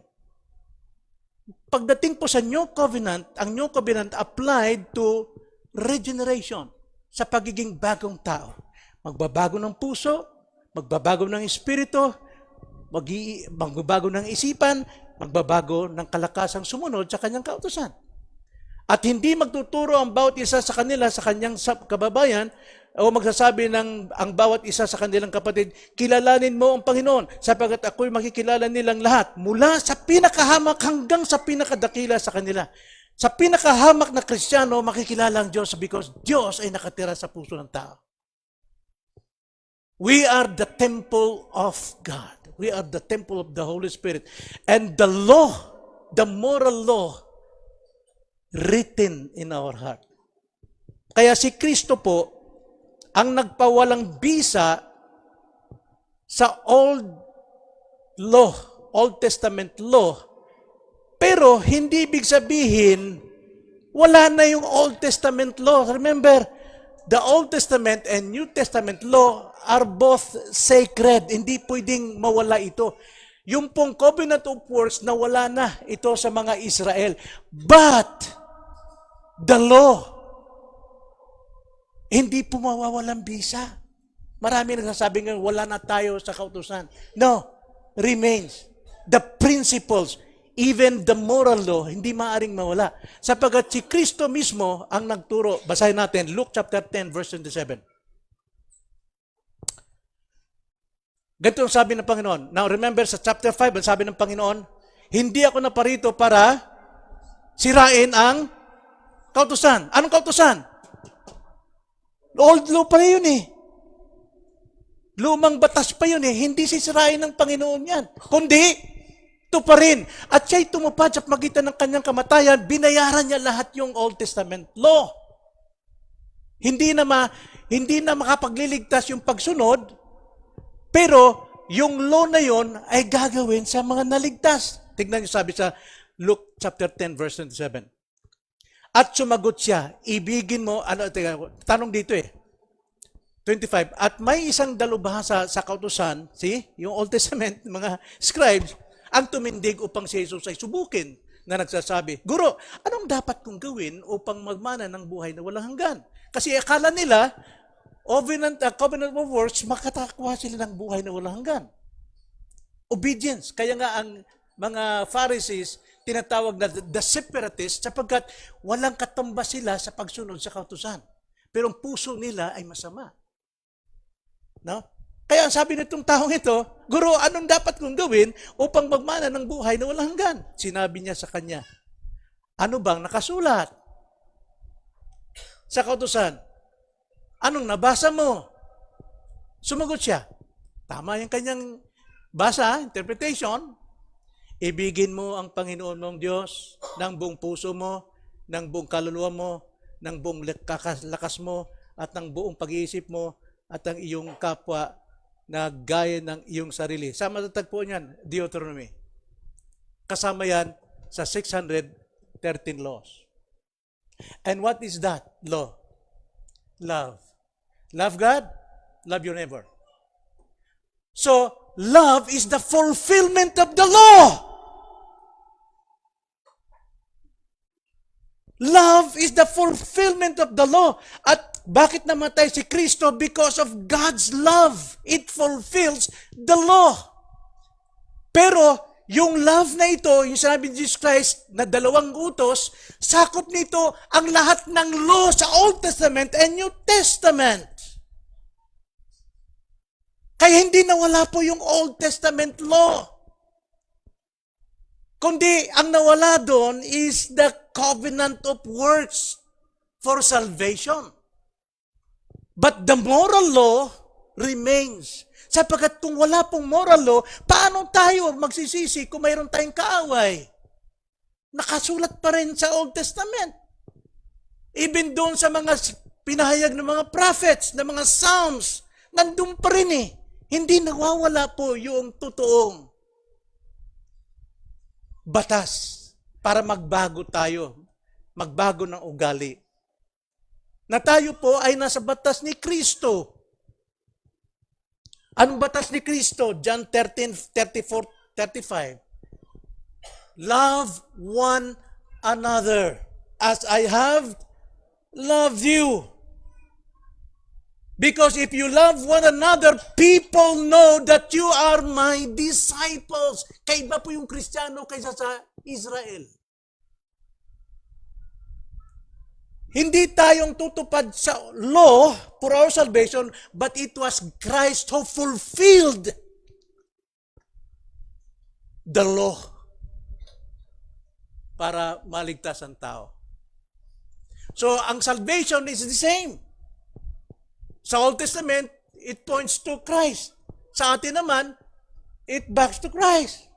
Pagdating po sa New Covenant, ang New Covenant applied to regeneration, sa pagiging bagong tao. Magbabago ng puso, magbabago ng espiritu, magbabago ng isipan, magbabago ng kalakasang sumunod sa kanyang kautusan. At hindi magtuturo ang bawat isa sa kanila sa kanyang kababayan o magsasabi ang bawat isa sa kanilang kapatid, kilalanin mo ang Panginoon sapagkat ako'y makikilala nilang lahat mula sa pinakahamak hanggang sa pinakadakila sa kanila. Sa pinakahamak na Kristiyano, makikilala ang Diyos because Diyos ay nakatira sa puso ng tao. We are the temple of God. We are the temple of the Holy Spirit. And the law, the moral law, written in our heart. Kaya si Kristo po, ang nagpawalang bisa sa Old Law, Old Testament Law, pero hindi ibig sabihin, wala na yung Old Testament Law. Remember, the Old Testament and New Testament Law are both sacred. Hindi pwedeng mawala ito. Yung pong covenant of works, nawala na ito sa mga Israel. But, the law, hindi po mawawalang bisa. Marami nagsasabi ngayon, wala na tayo sa kautusan. No, remains. The principles, even the moral law, hindi maaring mawala. Sapagkat si Kristo mismo ang nagturo. Basahin natin, Luke chapter 10, verse 27. Ganito ang sabi ng Panginoon. Now remember, sa chapter 5, ang sabi ng Panginoon, hindi ako naparito para sirain ang kautusan. Anong kautusan? Old law pa yun eh. Lumang batas pa yun eh. Hindi sisirain ng Panginoon yan. Kundi, ito pa rin. At siya'y tumupad sa pagitan ng kanyang kamatayan, binayaran niya lahat yung Old Testament law. Hindi na makapagliligtas yung pagsunod, pero yung law na yon ay gagawin sa mga naligtas. Tignan niyo sabi sa Luke chapter 10 verse 27. At sumagot siya, ibigin mo, tanong dito eh, 25. At may isang dalubhasa sa kautusan, see, yung Old Testament, mga scribes, ang tumindig upang si Jesus ay subukin na nagsasabi, Guro, anong dapat kong gawin upang magmana ng buhay na walang hanggan? Kasi akala nila, covenant of works, makatakwa sila ng buhay na walang hanggan. Obedience. Kaya nga ang mga Pharisees, tinatawag na the separatists sapagkat walang katumbas sila sa pagsunod sa kautusan. Pero ang puso nila ay masama. No? Kaya ang sabi nitong taong ito, Guro, anong dapat kong gawin upang magmana ng buhay na walang hanggan? Sinabi niya sa kanya, ano bang nakasulat sa kautusan? Anong nabasa mo? Sumagot siya. Tama yung kanyang basa, interpretation. Ibigin mo ang Panginoon mong Diyos ng buong puso mo, ng buong kaluluwa mo, ng buong lakas mo, at ng buong pag-iisip mo, at ang iyong kapwa na gaya ng iyong sarili. Sa matatagpo niyan, Deuteronomy. Kasama yan sa 613 laws. And what is that law? Love. Love God, love your neighbor. So, love is the fulfillment of the law. Love is the fulfillment of the law. At bakit namatay si Kristo? Because of God's love. It fulfills the law. Pero, yung love na ito, yung sinabi ni Jesus Christ na 2 utos, sakop nito ang lahat ng law sa Old Testament and New Testament. Kaya hindi nawala po yung Old Testament law. Kundi ang nawala doon is the covenant of works for salvation. But the moral law remains. Sapagkat kung wala pong moral law, paano tayo magsisisi kung mayroon tayong kaaway? Nakasulat pa rin sa Old Testament. Even doon sa mga pinahayag ng mga prophets, ng mga psalms, nandun pa rin eh. Hindi nawawala po yung totoong batas para magbago tayo, magbago ng ugali. Na tayo po ay nasa batas ni Kristo. Anong batas ni Kristo? John 13:34-35. Love one another as I have loved you. Because if you love one another, people know that you are my disciples. Kaiba po yung Kristiyano kaysa sa Israel. Hindi tayong tutupad sa law for our salvation, but it was Christ who fulfilled the law para maligtas ang tao. So, ang salvation is the same. Sa Old Testament, it points to Christ. Sa atin naman, it backs to Christ.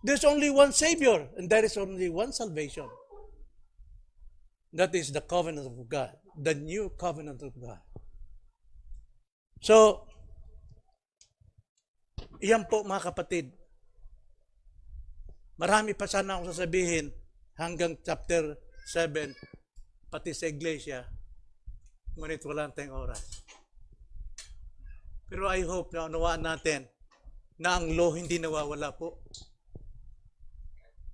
There's only one Savior, and there is only one salvation. That is the covenant of God, the new covenant of God. So, iyan po mga kapatid. Marami pa sana akong sasabihin hanggang chapter 7, pati sa iglesia. Ngunit wala tayong oras. Pero I hope na unawaan natin na ang law hindi nawawala po.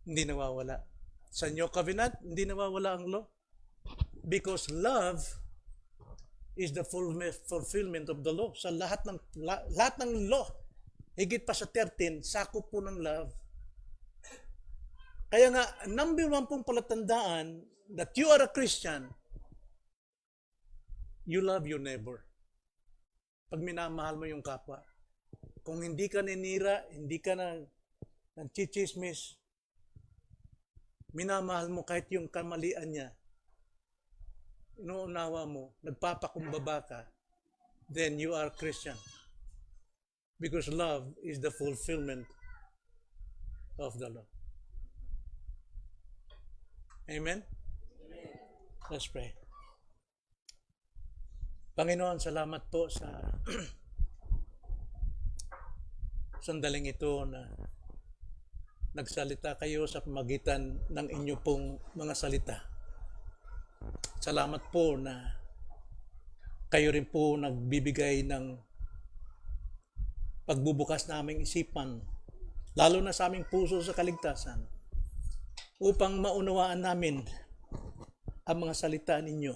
Hindi nawawala. Sa New Covenant, hindi nawawala ang law. Because love is the fulfillment of the law. Sa lahat ng law, higit pa sa 13, sakop po ng love. Kaya nga, number 1 pong palatandaan that you are a Christian, you love your neighbor. Pag minamahal mo yung kapwa. Kung hindi ka ninira, hindi ka ng chichismis, minamahal mo kahit yung kamalian niya, inuunawa mo, nagpapakumbaba ka, then you are Christian. Because love is the fulfillment of the law. Amen? Let's pray. Panginoon, salamat po sa sandaling ito na nagsalita kayo sa pamagitan ng inyo pong mga salita. Salamat po na Kayo rin po nagbibigay ng pagbubukas na aming isipan, lalo na sa aming puso sa kaligtasan, upang maunawaan namin ang mga salita ninyo.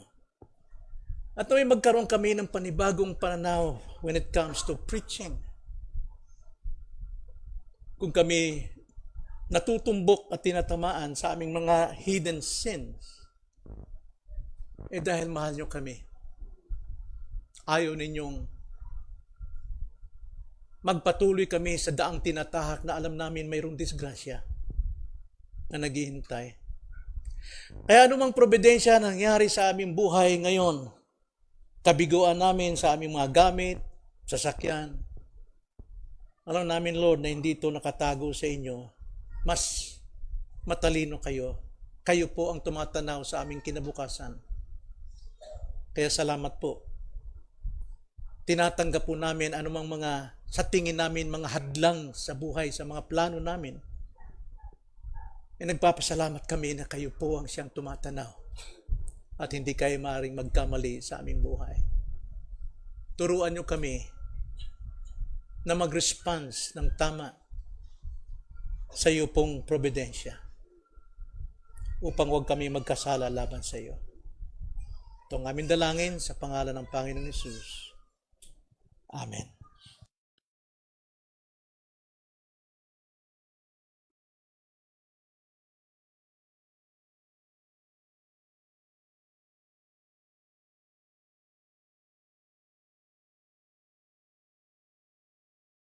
At naway magkaroon kami ng panibagong pananaw when it comes to preaching. Kung kami natutumbok at tinatamaan sa aming mga hidden sins, dahil mahal nyo kami. Ayaw ninyong magpatuloy kami sa daang tinatahak na alam namin mayroong disgrasya na naghihintay. Kaya anumang probidensya nangyari sa aming buhay ngayon, kabiguan namin sa aming mga gamit, sasakyan, alam namin, Lord, na hindi ito nakatago sa inyo. Mas matalino kayo. Kayo po ang tumatanaw sa aming kinabukasan. Kaya salamat po. Tinatanggap po namin anumang mga, sa tingin namin, mga hadlang sa buhay, sa mga plano namin. Nagpapasalamat kami na kayo po ang siyang tumatanaw at hindi kayo maaaring magkamali sa aming buhay. Turuan niyo kami na mag-response ng tama sa iyo pong probidensya upang huwag kami magkasala laban sa iyo. Ito ang aming dalangin sa pangalan ng Panginoon Hesus. Amen.